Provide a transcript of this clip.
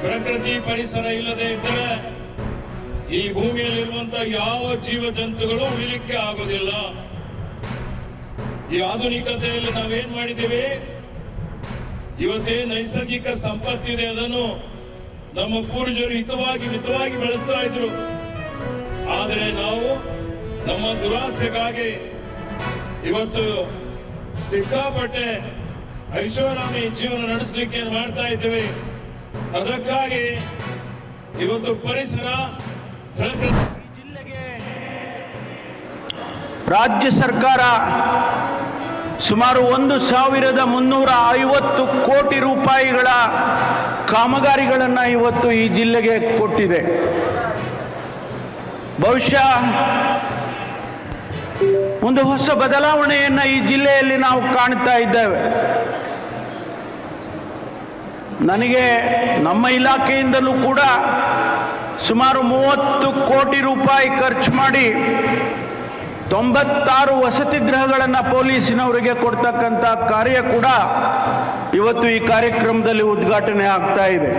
ಪ್ರಕೃತಿ ಪರಿಸರ ಇಲ್ಲದೆ ಇದ್ದರೆ ಈ ಭೂಮಿಯಲ್ಲಿರುವಂತಹ ಯಾವ ಜೀವ ಜಂತುಗಳು ಉಳಿಲಿಕ್ಕೆ ಆಗೋದಿಲ್ಲ. ಈ ಆಧುನಿಕತೆಯಲ್ಲಿ ನಾವೇನ್ ಮಾಡಿದ್ದೇವೆ, ಇವತ್ತೇ ನೈಸರ್ಗಿಕ ಸಂಪತ್ತಿದೆ, ಅದನ್ನು ನಮ್ಮ ಪೂರ್ವಜರು ಮಿತವಾಗಿ ಬೆಳೆಸ್ತಾ ಇದ್ರು. ಆದರೆ ನಾವು ನಮ್ಮ ದುರಾಸೆಗಾಗಿ ಇವತ್ತು ಸಿಕ್ಕಾಪಟ್ಟೆ ಐಷಾರಾಮಿ ಜೀವನ ನಡೆಸಲಿಕ್ಕೆ ಮಾಡ್ತಾ ಇದ್ದೇವೆ. ಅದಕ್ಕಾಗಿ ಇವತ್ತು ಪರಿಸರ ಜಿಲ್ಲೆಗೆ ರಾಜ್ಯ ಸರ್ಕಾರ ಸುಮಾರು 1,350 ಕೋಟಿ ರೂಪಾಯಿಗಳ ಕಾಮಗಾರಿಗಳನ್ನು ಇವತ್ತು ಈ ಜಿಲ್ಲೆಗೆ ಕೊಟ್ಟಿದೆ. ಬಹುಶಃ ಒಂದು ಹೊಸ ಬದಲಾವಣೆಯನ್ನು ಈ ಜಿಲ್ಲೆಯಲ್ಲಿ ನಾವು ಕಾಣ್ತಾ ಇದ್ದೇವೆ. ನನಗೆ ನಮ್ಮ ಇಲಾಖೆಯಿಂದಲೂ ಕೂಡ ಸುಮಾರು 30 ಕೋಟಿ ರೂಪಾಯಿ ಖರ್ಚು ಮಾಡಿ 96 ವಸತಿ ಗೃಹಗಳನ್ನು ಪೊಲೀಸಿನವರಿಗೆ ಕೊಡ್ತಕ್ಕಂಥ ಕಾರ್ಯ ಕೂಡ ಇವತ್ತು ಈ ಕಾರ್ಯಕ್ರಮದಲ್ಲಿ ಉದ್ಘಾಟನೆ ಆಗ್ತಾ ಇದೆ.